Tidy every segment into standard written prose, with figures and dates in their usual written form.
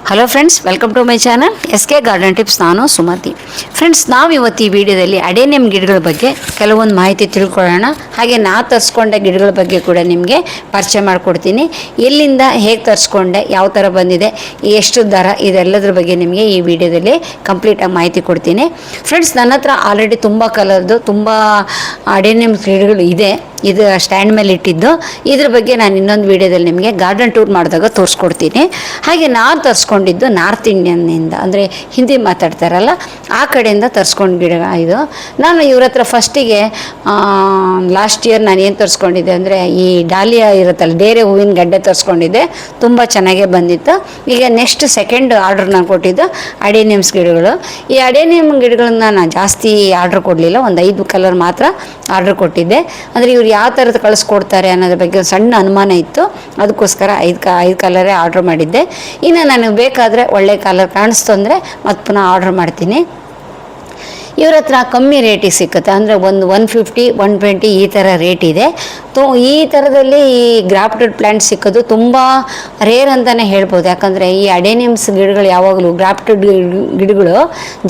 Hello friends, welcome to my channel SK garden tips. ನಾನು Sumati. Friends, ನಾವು ಇವತ್ತು ಈ ವಿಡಿಯೋದಲ್ಲಿ ಅಡೇನಿಯಂ ಗಿಡಗಳ ಬಗ್ಗೆ ಕೆಲವೊಂದು ಮಾಹಿತಿ ತಿಳ್ಕೊಳ್ಳೋಣ. ಹಾಗೆ ನಾ ತರಿಸ್ಕೊಂಡೆ ಗಿಡಗಳ ಬಗ್ಗೆ ಕೂಡ ನಿಮಗೆ ಪರಿಚಯ ಮಾಡಿಕೊಡ್ತೀನಿ. ಎಲ್ಲಿಂದ ಹೇಗೆ ತರಿಸ್ಕೊಂಡೆ, ಯಾವ ಥರ ಬಂದಿದೆ, ಎಷ್ಟು ದರ, ಇದೆಲ್ಲದ್ರ ಬಗ್ಗೆ ನಿಮಗೆ ಈ ವಿಡಿಯೋದಲ್ಲಿ ಕಂಪ್ಲೀಟಾಗಿ ಮಾಹಿತಿ ಕೊಡ್ತೀನಿ. ಫ್ರೆಂಡ್ಸ್, ನನ್ನ ಹತ್ರ ಆಲ್ರೆಡಿ ತುಂಬ ಕಲರ್ದು ತುಂಬ ಅಡೇನಿಯಂ ಗಿಡಗಳು ಇದೆ. ಇದು ಸ್ಟ್ಯಾಂಡ್ ಮೇಲೆ ಇಟ್ಟಿದ್ದು. ಇದ್ರ ಬಗ್ಗೆ ನಾನು ಇನ್ನೊಂದು ವೀಡಿಯೋದಲ್ಲಿ ನಿಮಗೆ ಗಾರ್ಡನ್ ಟೂರ್ ಮಾಡಿದಾಗ ತೋರಿಸ್ಕೊಡ್ತೀನಿ. ಹಾಗೆ ನಾನು ತರಿಸ್ಕೊಂಡಿದ್ದು ನಾರ್ತ್ ಇಂಡಿಯನ್ನಿಂದ, ಅಂದರೆ ಹಿಂದಿ ಮಾತಾಡ್ತಾರಲ್ಲ ಆ ಕಡೆಯಿಂದ ತರಿಸ್ಕೊಂಡು ಗಿಡ ಇದು. ನಾನು ಇವ್ರ ಹತ್ರ ಫಸ್ಟಿಗೆ ಲಾಸ್ಟ್ ಇಯರ್ ನಾನು ಏನು ತರಿಸ್ಕೊಂಡಿದ್ದೆ ಅಂದರೆ ಈ ಡಾಲಿಯಾ ಇರುತ್ತಲ್ಲ, ಡೇರೆ ಹೂವಿನ ಗಡ್ಡೆ ತರಿಸ್ಕೊಂಡಿದ್ದೆ. ತುಂಬ ಚೆನ್ನಾಗೇ ಬಂದಿತ್ತು. ಈಗ ನೆಕ್ಸ್ಟ್ ಸೆಕೆಂಡ್ ಆರ್ಡ್ರ್ ನಾನು ಕೊಟ್ಟಿದ್ದು ಅಡೇನಿಯಮ್ಸ್ ಗಿಡಗಳು. ಈ ಅಡೇನಿಯಮ್ ಗಿಡಗಳನ್ನ ನಾನು ಜಾಸ್ತಿ ಆರ್ಡ್ರ್ ಕೊಡಲಿಲ್ಲ, ಒಂದು 5 ಕಲರ್ ಮಾತ್ರ ಆರ್ಡ್ರ್ ಕೊಟ್ಟಿದ್ದೆ. ಅಂದರೆ ಇವ್ರು ಯಾವ ಥರದ್ದು ಕಳಿಸ್ಕೊಡ್ತಾರೆ ಅನ್ನೋದ್ರ ಬಗ್ಗೆ ಸಣ್ಣ ಅನುಮಾನ ಇತ್ತು. ಅದಕ್ಕೋಸ್ಕರ 5 ಕಲರೇ ಆರ್ಡ್ರ್ ಮಾಡಿದ್ದೆ. ಇನ್ನು ನನಗೆ ಬೇಕಾದರೆ ಒಳ್ಳೆ ಕಲರ್ ಕಾಣಿಸ್ತು ಅಂದರೆ ಮತ್ತೆ ಪುನಃ ಆರ್ಡ್ರ್ ಮಾಡ್ತೀನಿ. ಇವ್ರ ಹತ್ರ ಕಮ್ಮಿ ರೇಟಿಗೆ ಸಿಕ್ಕುತ್ತೆ. ಅಂದರೆ ಒಂದು 150, 120 ಈ ಥರ ರೇಟ್ ಇದೆ. ಈ ಥರದಲ್ಲಿ ಈ ಗ್ರಾಫ್ಟೆಡ್ ಪ್ಲ್ಯಾಂಟ್ ಸಿಕ್ಕೋದು ತುಂಬ ರೇರ್ ಅಂತಲೇ ಹೇಳ್ಬೋದು. ಯಾಕಂದರೆ ಈ ಅಡೇನಿಯಮ್ಸ್ ಗಿಡಗಳು ಯಾವಾಗಲೂ ಗ್ರಾಫ್ಟೆಡ್ ಗಿಡಗಳು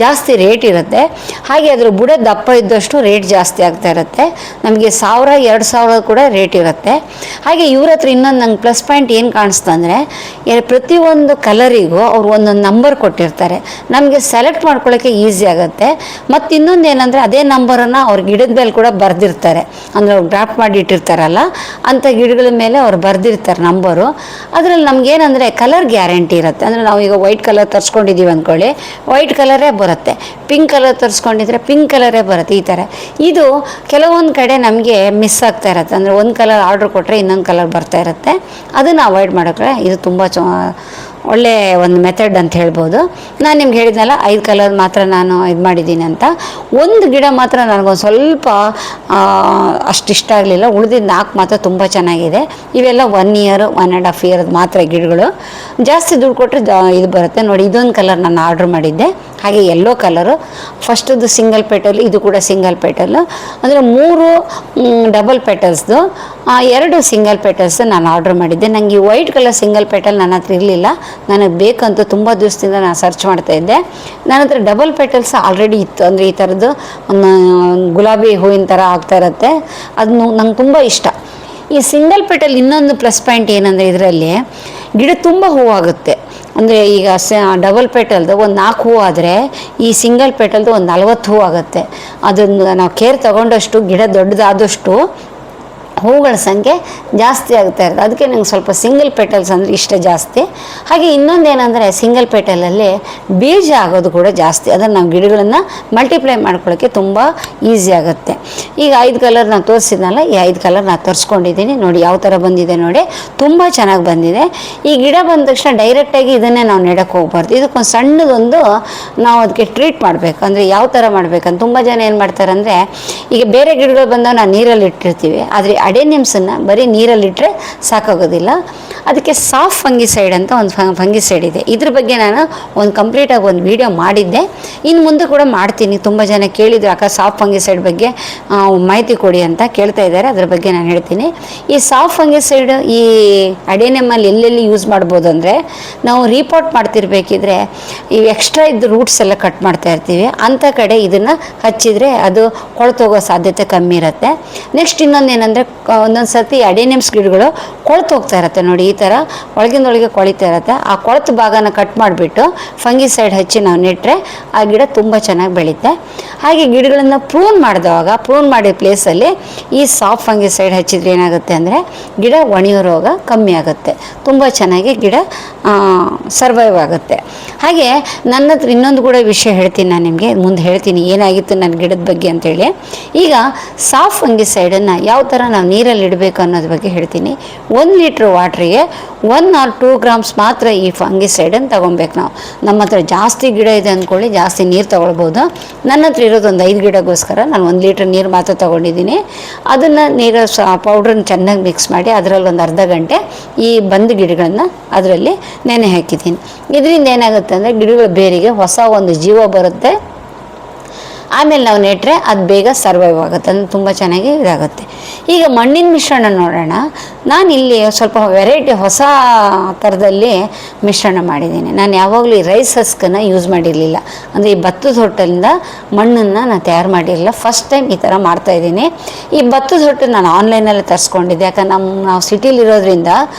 ಜಾಸ್ತಿ ರೇಟ್ ಇರುತ್ತೆ. ಹಾಗೆ ಅದರ ಬುಡ ದಪ್ಪ ಇದ್ದಷ್ಟು ರೇಟ್ ಜಾಸ್ತಿ ಆಗ್ತಾ ಇರುತ್ತೆ. ನಮಗೆ 1000, 2000 ಕೂಡ ರೇಟ್ ಇರುತ್ತೆ. ಹಾಗೆ ಇವ್ರ ಹತ್ರ ಇನ್ನೊಂದು ನಂಗೆ ಪ್ಲಸ್ ಪಾಯಿಂಟ್ ಏನು ಕಾಣಿಸ್ತಂದರೆ, ಪ್ರತಿಯೊಂದು ಕಲರಿಗೂ ಅವ್ರು ಒಂದೊಂದು ನಂಬರ್ ಕೊಟ್ಟಿರ್ತಾರೆ. ನಮಗೆ ಸೆಲೆಕ್ಟ್ ಮಾಡ್ಕೊಳ್ಳೋಕ್ಕೆ ಈಸಿ ಆಗುತ್ತೆ. ಮತ್ತು ಇನ್ನೊಂದು ಏನಂದರೆ, ಅದೇ ನಂಬರನ್ನು ಅವ್ರ ಗಿಡದ ಮೇಲೆ ಕೂಡ ಬರೆದಿರ್ತಾರೆ. ಅಂದರೆ ಅವ್ರು ಡ್ರಾಫ್ಟ್ ಮಾಡಿ ಇಟ್ಟಿರ್ತಾರಲ್ಲ ಅಂಥ ಗಿಡಗಳ ಮೇಲೆ ಅವ್ರು ಬರೆದಿರ್ತಾರೆ ನಂಬರು. ಅದರಲ್ಲಿ ನಮಗೇನಂದರೆ ಕಲರ್ ಗ್ಯಾರಂಟಿ ಇರುತ್ತೆ. ಅಂದರೆ ನಾವೀಗ ವೈಟ್ ಕಲರ್ ತರಿಸ್ಕೊಂಡಿದ್ದೀವಿ ಅಂದ್ಕೊಳ್ಳಿ, ವೈಟ್ ಕಲರೇ ಬರುತ್ತೆ. ಪಿಂಕ್ ಕಲರ್ ತರಿಸ್ಕೊಂಡಿದ್ರೆ ಪಿಂಕ್ ಕಲರೇ ಬರುತ್ತೆ. ಈ ಥರ ಇದು ಕೆಲವೊಂದು ಕಡೆ ನಮಗೆ ಮಿಸ್ ಆಗ್ತಾ ಇರುತ್ತೆ. ಅಂದರೆ ಒಂದು ಕಲರ್ ಆರ್ಡ್ರ್ ಕೊಟ್ಟರೆ ಇನ್ನೊಂದು ಕಲರ್ ಬರ್ತಾ ಇರುತ್ತೆ. ಅದನ್ನು ಅವಾಯ್ಡ್ ಮಾಡೋಕ್ಕೆ ಇದು ತುಂಬ ಒಳ್ಳೆ ಒಂದು ಮೆಥಡ್ ಅಂತ ಹೇಳ್ಬೋದು. ನಾನು ನಿಮ್ಗೆ ಹೇಳಿದ್ನಲ್ಲ 5 ಕಲರ್ ಮಾತ್ರ ನಾನು ಇದು ಮಾಡಿದ್ದೀನಿ ಅಂತ. ಒಂದು ಗಿಡ ಮಾತ್ರ ನನಗೊಂದು ಸ್ವಲ್ಪ ಅಷ್ಟು ಇಷ್ಟ ಆಗಲಿಲ್ಲ. ಉಳಿದಿದ್ದು 4 ಮಾತ್ರ ತುಂಬ ಚೆನ್ನಾಗಿದೆ. ಇವೆಲ್ಲ 1 ಇಯರ್ 1.5 ಇಯರ್ದು ಮಾತ್ರ ಗಿಡಗಳು. ಜಾಸ್ತಿ ದುಡ್ಡು ಕೊಟ್ಟರೆ ಇದು ಬರುತ್ತೆ. ನೋಡಿ, ಇದೊಂದು ಕಲರ್ ನಾನು ಆರ್ಡ್ರ್ ಮಾಡಿದ್ದೆ. ಹಾಗೆ ಯೆಲ್ಲೋ ಕಲರು ಫಸ್ಟದು ಸಿಂಗಲ್ ಪೆಟಲ್, ಇದು ಕೂಡ ಸಿಂಗಲ್ ಪೆಟಲ್ಲು. ಅಂದರೆ 3 ಡಬಲ್ ಪೆಟಲ್ಸ್ದು, 2 ಸಿಂಗಲ್ ಪೆಟಲ್ಸ್ ನಾನು ಆರ್ಡ್ರ್ ಮಾಡಿದ್ದೆ. ನನಗೆ ಈ ವೈಟ್ ಕಲರ್ ಸಿಂಗಲ್ ಪೆಟಲ್ ನನ್ನ ಹತ್ರ ಇರಲಿಲ್ಲ. ನನಗೆ ಬೇಕಂತ ತುಂಬ ದಿವಸದಿಂದ ನಾನು ಸರ್ಚ್ ಮಾಡ್ತಾಯಿದ್ದೆ. ನನ್ನ ಹತ್ರ ಡಬಲ್ ಪೆಟಲ್ಸ್ ಆಲ್ರೆಡಿ ಇತ್ತು. ಅಂದರೆ ಈ ಥರದ್ದು ಒಂದು ಗುಲಾಬಿ ಹೂವಿನ ಥರ ಆಗ್ತಾ ಇರುತ್ತೆ. ಅದು ನಂಗೆ ತುಂಬ ಇಷ್ಟ. ಈ ಸಿಂಗಲ್ ಪೆಟಲ್ ಇನ್ನೊಂದು ಪ್ಲಸ್ ಪಾಯಿಂಟ್ ಏನಂದರೆ, ಇದರಲ್ಲಿ ಗಿಡ ತುಂಬ ಹೂವಾಗುತ್ತೆ. ಅಂದರೆ ಈಗ ಡಬಲ್ ಪೆಟಲ್ದು ಒಂದು 4 ಹೂವು ಆದರೆ ಈ ಸಿಂಗಲ್ ಪೆಟಲ್ದು ಒಂದು 40 ಹೂವು ಆಗುತ್ತೆ. ಅದನ್ನು ನಾವು ಕೇರ್ ತಗೊಂಡಷ್ಟು, ಗಿಡ ದೊಡ್ಡದಾದಷ್ಟು ಹೂವುಗಳ ಸಂಖ್ಯೆ ಜಾಸ್ತಿ ಆಗ್ತಾ ಇರುತ್ತೆ. ಅದಕ್ಕೆ ನಂಗೆ ಸ್ವಲ್ಪ ಸಿಂಗಲ್ ಪೆಟಲ್ಸ್ ಅಂದರೆ ಇಷ್ಟ ಜಾಸ್ತಿ. ಹಾಗೆ ಇನ್ನೊಂದೇನೆಂದರೆ, ಸಿಂಗಲ್ ಪೆಟಲಲ್ಲಿ ಬೀಜ ಆಗೋದು ಕೂಡ ಜಾಸ್ತಿ. ಅದನ್ನು ನಾವು ಗಿಡಗಳನ್ನು ಮಲ್ಟಿಪ್ಲೈ ಮಾಡ್ಕೊಳ್ಳೋಕ್ಕೆ ತುಂಬ ಈಸಿ ಆಗುತ್ತೆ. ಈಗ 5 ಕಲರ್ ನಾನು ತೋರಿಸಿದ್ನಲ್ಲ, ಈ 5 ಕಲರ್ ನಾನು ತರಿಸ್ಕೊಂಡಿದ್ದೀನಿ. ನೋಡಿ ಯಾವ ಥರ ಬಂದಿದೆ ನೋಡಿ, ತುಂಬ ಚೆನ್ನಾಗಿ ಬಂದಿದೆ. ಈ ಗಿಡ ಬಂದ ತಕ್ಷಣ ಡೈರೆಕ್ಟಾಗಿ ಇದನ್ನೇ ನಾವು ನೆಡಕ್ಕೆ ಹೋಗ್ಬಾರ್ದು. ಇದಕ್ಕೊಂದು ಸಣ್ಣದೊಂದು ನಾವು ಅದಕ್ಕೆ ಟ್ರೀಟ್ ಮಾಡಬೇಕು. ಅಂದರೆ ಯಾವ ಥರ ಮಾಡಬೇಕಂತ ತುಂಬ ಜನ ಏನು ಮಾಡ್ತಾರೆ ಅಂದರೆ, ಈಗ ಬೇರೆ ಗಿಡಗಳು ಬಂದಾಗ ನಾವು ನೀರಲ್ಲಿ ಇಟ್ಟಿರ್ತೀವಿ. ಆದರೆ ಅಡೇನಿಯಮ್ಸನ್ನು ಬರೀ ನೀರಲ್ಲಿಟ್ಟರೆ ಸಾಕಾಗೋದಿಲ್ಲ. ಅದಕ್ಕೆ ಸಾಫ್ಟ್ ಫಂಗಿಸೈಡ್ ಅಂತ ಒಂದು ಫಂಗಿಸೈಡ್ ಇದೆ. ಇದ್ರ ಬಗ್ಗೆ ನಾನು ಒಂದು ಕಂಪ್ಲೀಟಾಗಿ ಒಂದು ವಿಡಿಯೋ ಮಾಡಿದ್ದೆ. ಇನ್ನು ಮುಂದೆ ಕೂಡ ಮಾಡ್ತೀನಿ. ತುಂಬ ಜನ ಕೇಳಿದ್ರು, ಅಕ್ಕ ಸಾಫ್ಟ್ ಫಂಗಿಸೈಡ್ ಬಗ್ಗೆ ಮಾಹಿತಿ ಕೊಡಿ ಅಂತ ಕೇಳ್ತಾ ಇದ್ದಾರೆ. ಅದ್ರ ಬಗ್ಗೆ ನಾನು ಹೇಳ್ತೀನಿ. ಈ ಸಾಫ್ಟ್ ಫಂಗಿಸೈಡ್ ಈ ಅಡೇನಿಯಮಲ್ಲಿ ಎಲ್ಲೆಲ್ಲಿ ಯೂಸ್ ಮಾಡ್ಬೋದು ಅಂದರೆ, ನಾವು ರೀಪಾಟ್ ಮಾಡ್ತಿರ್ಬೇಕಿದ್ರೆ ಈ ಎಕ್ಸ್ಟ್ರಾ ಇದ್ದ ರೂಟ್ಸ್ ಎಲ್ಲ ಕಟ್ ಮಾಡ್ತಾ ಇರ್ತೀವಿ. ಅಂಥ ಕಡೆ ಇದನ್ನು ಹಚ್ಚಿದರೆ ಅದು ಕೊಳ್ತೋಗೋ ಸಾಧ್ಯತೆ ಕಮ್ಮಿ ಇರುತ್ತೆ. ನೆಕ್ಸ್ಟ್ ಇನ್ನೊಂದೇನೆಂದರೆ, ಒಂದೊಂದು ಸರ್ತಿ ಅಡೇನಿಯಮ್ಸ್ ಗಿಡಗಳು ಕೊಳ್ತು ಹೋಗ್ತಾ ಇರುತ್ತೆ. ನೋಡಿ, ಈ ಥರ ಒಳಗಿಂದೊಳಗೆ ಕೊಳಿತಾ ಇರುತ್ತೆ. ಆ ಕೊಳೆತ ಭಾಗನ ಕಟ್ ಮಾಡಿಬಿಟ್ಟು ಫಂಗಿಸೈಡ್ ಹಚ್ಚಿ ನಾವು ನೆಟ್ಟರೆ ಆ ಗಿಡ ತುಂಬ ಚೆನ್ನಾಗಿ ಬೆಳೀತೆ. ಹಾಗೆ ಗಿಡಗಳನ್ನು ಪ್ರೂನ್ ಮಾಡಿದ ಪ್ಲೇಸಲ್ಲಿ ಈ ಸಾಫ್ಟ್ ಫಂಗಿಸೈಡ್ ಹಚ್ಚಿದ್ರೆ ಏನಾಗುತ್ತೆ ಅಂದರೆ, ಗಿಡ ಒಣೆಯೋ ರೋಗ ಕಮ್ಮಿ ಆಗುತ್ತೆ. ತುಂಬ ಚೆನ್ನಾಗಿ ಗಿಡ ಸರ್ವೈವ್ ಆಗುತ್ತೆ. ಹಾಗೆ ನನ್ನ ಹತ್ರ ಇನ್ನೊಂದು ಕೂಡ ವಿಷಯ ಹೇಳ್ತೀನಿ. ನಾನು ನಿಮಗೆ ಮುಂದೆ ಹೇಳ್ತೀನಿ ಏನಾಗಿತ್ತು ನನ್ನ ಗಿಡದ ಬಗ್ಗೆ ಅಂತೇಳಿ. ಈಗ ಸಾಫ್ಟ್ ಫಂಗಿಸೈಡನ್ನು ಯಾವ ಥರ ನಾವು ನೀರಲ್ಲಿ ಇಡಬೇಕು ಅನ್ನೋದ್ರ ಬಗ್ಗೆ ಹೇಳ್ತೀನಿ. 1 ಲೀಟ್ರ್ ವಾಟ್ರಿಗೆ 1 or 2 ಗ್ರಾಮ್ಸ್ ಮಾತ್ರ ಈ ಫಂಗಿಸೈಡನ್ನು ತೊಗೊಬೇಕು ನಾವು. ನಮ್ಮ ಹತ್ರ ಜಾಸ್ತಿ ಗಿಡ ಇದೆ ಅಂದ್ಕೊಳ್ಳಿ, ಜಾಸ್ತಿ ನೀರು ತೊಗೊಳ್ಬೋದು. ನನ್ನ ಹತ್ರ ಇರೋದು ಒಂದು 5 ಗಿಡಗೋಸ್ಕರ ನಾನು 1 ಲೀಟ್ರ್ ನೀರು ಮಾತ್ರ ತೊಗೊಂಡಿದ್ದೀನಿ. ಅದನ್ನು ನೀರು ಪೌಡ್ರನ್ನ ಚೆನ್ನಾಗಿ ಮಿಕ್ಸ್ ಮಾಡಿ ಅದರಲ್ಲಿ ಒಂದು ಅರ್ಧ ಗಂಟೆ ಈ ಬಂದ ಗಿಡಗಳನ್ನು ಅದರಲ್ಲಿ ನೆನೆ ಹಾಕಿದ್ದೀನಿ. ಇದರಿಂದ ಏನಾಗುತ್ತೆ ಅಂದರೆ, ಗಿಡಗಳ ಬೇರಿಗೆ ಹೊಸ ಒಂದು ಜೀವ ಬರುತ್ತೆ. ಆಮೇಲೆ ನಾವು ನೆಟ್ಟರೆ ಅದು ಬೇಗ ಸರ್ವೈವ್ ಆಗುತ್ತೆ, ಅದು ತುಂಬ ಚೆನ್ನಾಗಿ ಇದಾಗುತ್ತೆ. ಈಗ ಮಣ್ಣಿನ ಮಿಶ್ರಣ ನೋಡೋಣ. ನಾನು ಇಲ್ಲಿ ಸ್ವಲ್ಪ ವೆರೈಟಿ ಹೊಸ ಥರದಲ್ಲಿ ಮಿಶ್ರಣ ಮಾಡಿದ್ದೀನಿ. ನಾನು ಯಾವಾಗಲೂ ಈ ರೈಸ್ ಹಸ್ಕನ್ನು ಯೂಸ್ ಮಾಡಿರಲಿಲ್ಲ, ಅಂದರೆ ಈ ಭತ್ತದ ಹೊಟ್ಟಲಿಂದ ಮಣ್ಣನ್ನು ನಾನು ತಯಾರು ಮಾಡಿರಲಿಲ್ಲ. ಫಸ್ಟ್ ಟೈಮ್ ಈ ಥರ ಮಾಡ್ತಾಯಿದ್ದೀನಿ. ಈ ಭತ್ತದ ಹೊಟ್ಟು ನಾನು ಆನ್ಲೈನಲ್ಲಿ ತರಿಸ್ಕೊಂಡಿದ್ದೆ, ಯಾಕಂದ್ರೆ ನಾವು ಸಿಟಿಲಿರೋದ್ರಿಂದ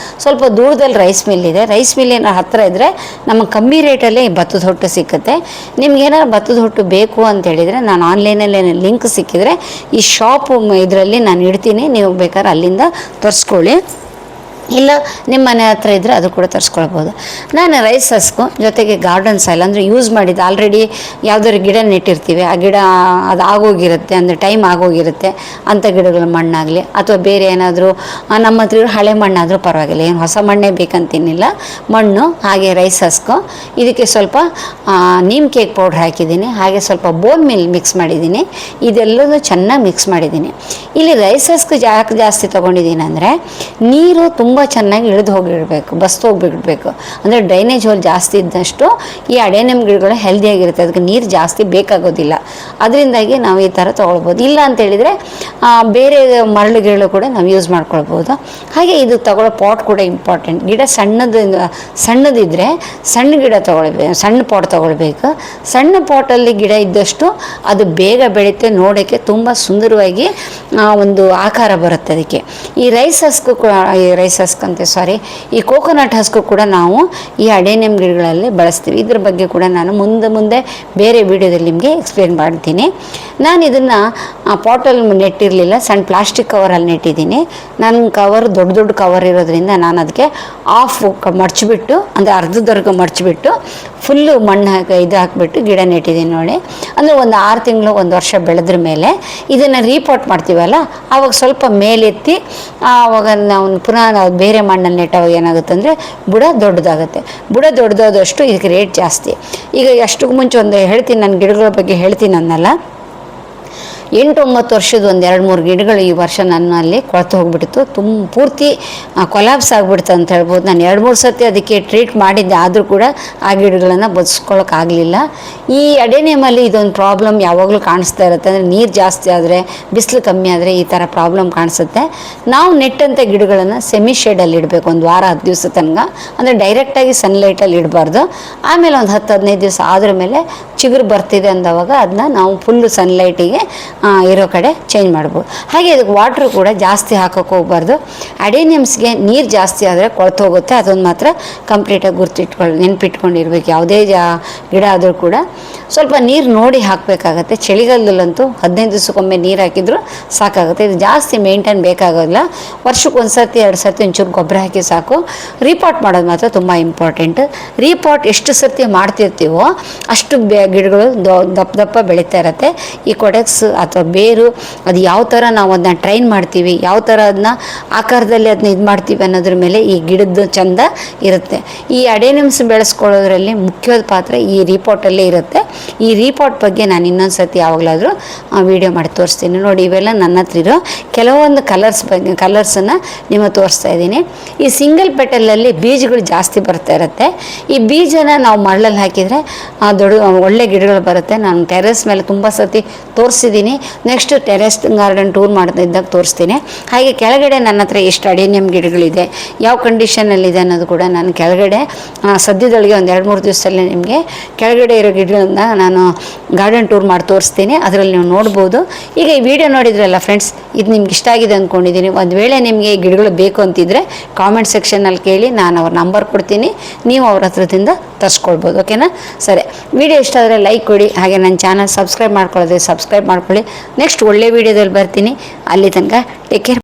ಸ್ವಲ್ಪ ದೂರದಲ್ಲಿ ರೈಸ್ ಮಿಲ್ ಇದೆ. ರೈಸ್ ಮಿಲ್ ಏನಾರು ಹತ್ತಿರ ಇದ್ದರೆ ನಮಗೆ ಕಮ್ಮಿ ರೇಟಲ್ಲೇ ಈ ಭತ್ತದ ಹೊಟ್ಟು ಸಿಕ್ಕುತ್ತೆ. ನಿಮ್ಗೇನಾದ್ರು ಭತ್ತದ ಹೊಟ್ಟು ಬೇಕು ಅಂತೇಳಿದರೆ ನಾನು ಆನ್ಲೈನಲ್ಲಿ ಲಿಂಕ್ ಸಿಕ್ಕಿದರೆ ಈ ಶಾಪ್ ಇದರಲ್ಲಿ ನಾನು ಇಡ್ತೀನಿ, ನೀವು ಬೇಕಾದ್ರೆ ಅಲ್ಲಿಂದ ತರಿಸ್ಕೊಳ್ಳಿ. ಇಲ್ಲ ನಿಮ್ಮ ಮನೆ ಹತ್ರ ಇದ್ದರೆ ಅದು ಕೂಡ ತರಿಸ್ಕೊಳ್ಬೋದು. ನಾನು ರೈಸ್ ಹಸ್ಕು ಜೊತೆಗೆ ಗಾರ್ಡನ್ ಸಾಯಿಲ್, ಅಂದರೆ ಯೂಸ್ ಮಾಡಿದ್ದು ಆಲ್ರೆಡಿ ಯಾವುದಾದ್ರು ಗಿಡ ನೆಟ್ಟಿರ್ತೀವಿ, ಆ ಗಿಡ ಅದು ಆಗೋಗಿರುತ್ತೆ, ಅಂದರೆ ಟೈಮ್ ಆಗೋಗಿರುತ್ತೆ ಅಂಥ ಗಿಡಗಳ ಮಣ್ಣಾಗಲಿ ಅಥವಾ ಬೇರೆ ಏನಾದರೂ ನಮ್ಮ ಹತ್ರ ಹಳೆ ಮಣ್ಣಾದರೂ ಪರವಾಗಿಲ್ಲ, ಏನು ಹೊಸ ಮಣ್ಣೇ ಬೇಕಂತೇನಿಲ್ಲ. ಮಣ್ಣು ಹಾಗೆ ರೈಸ್ ಹಸ್ಕು, ಇದಕ್ಕೆ ಸ್ವಲ್ಪ ನೀಮ್ ಕೇಕ್ ಪೌಡ್ರ್ ಹಾಕಿದ್ದೀನಿ, ಹಾಗೆ ಸ್ವಲ್ಪ ಬೋನ್ ಮಿಲ್ ಮಿಕ್ಸ್ ಮಾಡಿದ್ದೀನಿ. ಇದೆಲ್ಲದೂ ಚೆನ್ನಾಗಿ ಮಿಕ್ಸ್ ಮಾಡಿದ್ದೀನಿ. ಇಲ್ಲಿ ರೈಸ್ ಹಸ್ಕು ಜಾಸ್ತಿ ತೊಗೊಂಡಿದ್ದೀನಿ ಅಂದರೆ ನೀರು ತುಂಬ ಚೆನ್ನಾಗಿ ಇಳಿದು ಹೋಗಿರಬೇಕು, ಬಸ್ತು ಹೋಗಿಬಿಡ್ಬೇಕು. ಅಂದರೆ ಡ್ರೈನೇಜ್ ಹೋಲ್ ಜಾಸ್ತಿ ಇದ್ದಷ್ಟು ಈ ಅಡೆನಿಯಮ್ ಗಿಡಗಳು ಹೆಲ್ದಿಯಾಗಿರುತ್ತೆ, ಅದಕ್ಕೆ ನೀರು ಜಾಸ್ತಿ ಬೇಕಾಗೋದಿಲ್ಲ. ಅದರಿಂದಾಗಿ ನಾವು ಈ ಥರ ತೊಗೊಳ್ಬೋದು. ಇಲ್ಲ ಅಂತೇಳಿದರೆ ಬೇರೆ ಮರಳು ಗಿಡಗಳು ಕೂಡ ನಾವು ಯೂಸ್ ಮಾಡ್ಕೊಳ್ಬೋದು. ಹಾಗೆ ಇದು ತಗೊಳ್ಳೋ ಪಾಟ್ ಕೂಡ ಇಂಪಾರ್ಟೆಂಟ್. ಗಿಡ ಸಣ್ಣದಿದ್ದರೆ ಸಣ್ಣ ಗಿಡ ತೊಗೊಳ್ಬೇಕು, ಸಣ್ಣ ಪಾಟ್ ತೊಗೊಳ್ಬೇಕು. ಸಣ್ಣ ಪಾಟಲ್ಲಿ ಗಿಡ ಇದ್ದಷ್ಟು ಅದು ಬೇಗ ಬೆಳೆಯುತ್ತೆ, ನೋಡೋಕ್ಕೆ ತುಂಬ ಸುಂದರವಾಗಿ ಒಂದು ಆಕಾರ ಬರುತ್ತೆ ಅದಕ್ಕೆ. ಈ ರೈಸ್ ಹಸ್ಕು ಈ ಕೋಕೋನಟ್ ಹಸ್ಕು ಕೂಡ ನಾವು ಈ ಅಡೆನಿಯಮ್ ಗಿಡಗಳಲ್ಲಿ ಬಳಸ್ತೀವಿ. ಇದ್ರ ಬಗ್ಗೆ ಕೂಡ ನಾನು ಮುಂದೆ ಬೇರೆ ವಿಡಿಯೋದಲ್ಲಿ ನಿಮಗೆ ಎಕ್ಸ್ಪ್ಲೇನ್ ಮಾಡ್ತೀನಿ. ನಾನು ಇದನ್ನು ಪಾಟಲ್ಲಿ ನೆಟ್ಟಿರಲಿಲ್ಲ, ಸಣ್ಣ ಪ್ಲಾಸ್ಟಿಕ್ ಕವರಲ್ಲಿ ನೆಟ್ಟಿದ್ದೀನಿ. ನನ್ನ ಕವರ್ ದೊಡ್ಡ ಕವರ್ ಇರೋದ್ರಿಂದ ನಾನು ಅದಕ್ಕೆ ಆಫ್ ಮಡಚಿಬಿಟ್ಟು, ಅಂದರೆ ಅರ್ಧದವರೆಗೂ ಮಡಚಿಬಿಟ್ಟು ಫುಲ್ಲು ಮಣ್ಣು ಹಾಕಿಬಿಟ್ಟು ಗಿಡ ನೆಟ್ಟಿದ್ದೀನಿ ನೋಡಿ. ಅಂದರೆ ಒಂದು 6 ತಿಂಗಳು 1 ವರ್ಷ ಬೆಳೆದ್ರ ಮೇಲೆ ಇದನ್ನು ರೀಪಾಟ್ ಮಾಡ್ತೀವಲ್ಲ, ಆವಾಗ ಸ್ವಲ್ಪ ಮೇಲೆತ್ತಿ ಆವಾಗ ನಾವು ಪುನಃ ನಾವು ಬೇರೆ ಮಣ್ಣಲ್ಲಿ ನೆಟ್ಟವಾಗ ಏನಾಗುತ್ತೆ ಅಂದರೆ ಬುಡ ದೊಡ್ಡದಾಗುತ್ತೆ. ಬುಡ ದೊಡ್ಡದಾದಷ್ಟು ಇದಕ್ಕೆ ರೇಟ್ ಜಾಸ್ತಿ. ಈಗ ಅಷ್ಟಕ್ಕೂ ಮುಂಚೆ ಒಂದು ಹೇಳ್ತೀನಿ, ನನ್ನ ಗಿಡಗಳ ಬಗ್ಗೆ ಹೇಳ್ತೀನಿ ಅನ್ನಲ್ಲ. 8-9 ವರ್ಷದ ಒಂದು 2-3 ಗಿಡಗಳು ಈ ವರ್ಷ ನನ್ನಲ್ಲಿ ಕೊಳೆತು ಹೋಗ್ಬಿಡ್ತು, ಪೂರ್ತಿ ಕೊಲಾಪ್ಸ್ ಆಗಿಬಿಡ್ತು ಅಂತ ಹೇಳ್ಬೋದು. ನಾನು 2-3 ಸತಿ ಅದಕ್ಕೆ ಟ್ರೀಟ್ ಮಾಡಿದ್ದೆ, ಆದರೂ ಕೂಡ ಆ ಗಿಡಗಳನ್ನು ಬದುಸ್ಕೊಳ್ಳೋಕ್ಕಾಗಲಿಲ್ಲ. ಈ ಅಡೆನಿಯಮಲ್ಲಿ ಇದೊಂದು ಪ್ರಾಬ್ಲಮ್ ಯಾವಾಗಲೂ ಕಾಣಿಸ್ತಾ ಇರುತ್ತೆ, ಅಂದರೆ ನೀರು ಜಾಸ್ತಿ ಆದರೆ, ಬಿಸಿಲು ಕಮ್ಮಿ ಆದರೆ ಈ ಥರ ಪ್ರಾಬ್ಲಮ್ ಕಾಣಿಸುತ್ತೆ. ನಾವು ನೆಟ್ಟಂಥ ಗಿಡಗಳನ್ನು ಸೆಮಿ ಶೇಡಲ್ಲಿ ಇಡಬೇಕು, ಒಂದು ವಾರ 10 ದಿವಸ ತನಕ. ಅಂದರೆ ಡೈರೆಕ್ಟಾಗಿ ಸನ್ಲೈಟಲ್ಲಿ ಇಡಬಾರ್ದು. ಆಮೇಲೆ ಒಂದು 10-15 ದಿವಸ ಆದ್ರ ಮೇಲೆ ಚಿಗುರು ಬರ್ತಿದೆ ಅಂದವಾಗ ಅದನ್ನ ನಾವು ಫುಲ್ಲು ಸನ್ಲೈಟಿಗೆ ಇರೋ ಕಡೆ ಚೇಂಜ್ ಮಾಡ್ಬೋದು. ಹಾಗೆ ಇದಕ್ಕೆ ವಾಟ್ರ್ ಕೂಡ ಜಾಸ್ತಿ ಹಾಕೋಕ್ಕೆ ಹೋಗ್ಬಾರ್ದು. ಅಡೆನಿಯಮ್ಸ್ಗೆ ನೀರು ಜಾಸ್ತಿ ಆದರೆ ಕೊಳ್ತು ಹೋಗುತ್ತೆ, ಅದೊಂದು ಮಾತ್ರ ಕಂಪ್ಲೀಟಾಗಿ ನೆನ್ಪಿಟ್ಕೊಂಡಿರ್ಬೇಕು. ಯಾವುದೇ ಗಿಡ ಆದರೂ ಕೂಡ ಸ್ವಲ್ಪ ನೀರು ನೋಡಿ ಹಾಕಬೇಕಾಗತ್ತೆ. ಚಳಿಗಾಲದಲ್ಲಂತೂ 15 ದಿವಸಕ್ಕೊಮ್ಮೆ ನೀರು ಹಾಕಿದರೂ ಸಾಕಾಗುತ್ತೆ. ಇದು ಜಾಸ್ತಿ ಮೇಂಟೈನ್ ಬೇಕಾಗೋಲ್ಲ. ವರ್ಷಕ್ಕೆ 1 ಸರ್ತಿ 2 ಸರ್ತಿ ಒಂಚೂರು ಗೊಬ್ಬರ ಹಾಕಿ ಸಾಕು. ರೀಪಾಟ್ ಮಾಡೋದು ಮಾತ್ರ ತುಂಬ ಇಂಪಾರ್ಟೆಂಟ್. ರೀಪಾಟ್ ಎಷ್ಟು ಸರ್ತಿ ಮಾಡ್ತಿರ್ತೀವೋ ಅಷ್ಟು ಗಿಡಗಳು ದಪ್ಪ ಬೆಳೀತಾ ಇರುತ್ತೆ. ಈ ಕೊಡೆಕ್ಸ್ ಅಥವಾ ಬೇರು ಅದು ಯಾವ ಥರ ನಾವು ಅದನ್ನ ಟ್ರೈನ್ ಮಾಡ್ತೀವಿ, ಯಾವ ಥರ ಅದನ್ನ ಆಕಾರದಲ್ಲಿ ಅದನ್ನ ಇದು ಮಾಡ್ತೀವಿ ಅನ್ನೋದ್ರ ಮೇಲೆ ಈ ಗಿಡದ ಚಂದ ಇರುತ್ತೆ. ಈ ಅಡೆನಿಯಮ್ಸ್ ಬೆಳೆಸ್ಕೊಳ್ಳೋದ್ರಲ್ಲಿ ಮುಖ್ಯವಾದ ಪಾತ್ರ ಈ ರೀಪಾಟಲ್ಲೇ ಇರುತ್ತೆ. ಈ ರೀಪಾಟ್ ಬಗ್ಗೆ ನಾನು ಇನ್ನೊಂದು ಸರ್ತಿ ಯಾವಾಗಲಾದರೂ ವೀಡಿಯೋ ಮಾಡಿ ತೋರಿಸ್ತೀನಿ ನೋಡಿ. ಇವೆಲ್ಲ ನನ್ನ ಹತ್ರ ಇರೋ ಕೆಲವೊಂದು ಕಲರ್ಸನ್ನು ನಿಮಗೆ ತೋರಿಸ್ತಾ ಇದ್ದೀನಿ. ಈ ಸಿಂಗಲ್ ಪೆಟಲಲ್ಲಿ ಬೀಜಗಳು ಜಾಸ್ತಿ ಬರ್ತಾ ಇರುತ್ತೆ. ಈ ಬೀಜನ ನಾವು ಮರಳಲ್ಲಿ ಹಾಕಿದರೆ ಒಳ್ಳೆ ಗಿಡಗಳು ಬರುತ್ತೆ. ನಾನು ಟೆರೆಸ್ ಮೇಲೆ ತುಂಬ ಸರ್ತಿ ತೋರಿಸಿದ್ದೀನಿ. ನೆಕ್ಸ್ಟ್ ಟೆರೆಸ್ ಗಾರ್ಡನ್ ಟೂರ್ ಮಾಡ್ತಿದ್ದಾಗ ತೋರಿಸ್ತೀನಿ. ಹಾಗೆ ಕೆಳಗಡೆ ನನ್ನ ಹತ್ರ ಎಷ್ಟು ಅಡೆನಿಯಮ್ ಗಿಡಗಳಿದೆ, ಯಾವ ಕಂಡೀಷನಲ್ಲಿದೆ ಅನ್ನೋದು ಕೂಡ ನಾನು ಕೆಳಗಡೆ ಸದ್ಯದೊಳಗೆ ಒಂದು 2-3 ದಿವಸದಲ್ಲಿ ನಿಮಗೆ ಕೆಳಗಡೆ ಇರೋ ಗಿಡಗಳನ್ನ ನಾನು ಗಾರ್ಡನ್ ಟೂರ್ ಮಾಡಿ ತೋರಿಸ್ತೀನಿ. ಅದರಲ್ಲಿ ನೀವು ನೋಡ್ಬೋದು. ಈಗ ಈ ವಿಡಿಯೋ ನೋಡಿದ್ರಲ್ಲ ಫ್ರೆಂಡ್ಸ್, ಇದು ನಿಮ್ಗೆ ಇಷ್ಟ ಆಗಿದೆ ಅಂದ್ಕೊಂಡಿದ್ದೀನಿ. ಒಂದು ವೇಳೆ ನಿಮಗೆ ಈ ಗಿಡಗಳು ಬೇಕು ಅಂತಿದ್ರೆ ಕಾಮೆಂಟ್ ಸೆಕ್ಷನಲ್ಲಿ ಕೇಳಿ, ನಾನು ಅವ್ರ ನಂಬರ್ ಕೊಡ್ತೀನಿ, ನೀವು ಅವ್ರ ಹತ್ರದಿಂದ ತರಿಸ್ಕೊಳ್ಬೋದು. ಓಕೆನಾ? ಸರಿ, ವಿಡಿಯೋ ಇಷ್ಟ ಆದರೆ ಲೈಕ್ ಕೊಡಿ. ಹಾಗೆ ನನ್ನ ಚಾನಲ್ ಸಬ್ಸ್ಕ್ರೈಬ್ ಮಾಡ್ಕೊಳ್ಳೋದು ಸಬ್ಸ್ಕ್ರೈಬ್ ಮಾಡ್ಕೊಳ್ಳಿ. ನೆಕ್ಸ್ಟ್ ಒಳ್ಳೆ ವಿಡಿಯೋದಲ್ಲಿ ಬರ್ತೀನಿ. ಅಲ್ಲಿ ತನಕ ಟೇಕ್ ಕೇರ್.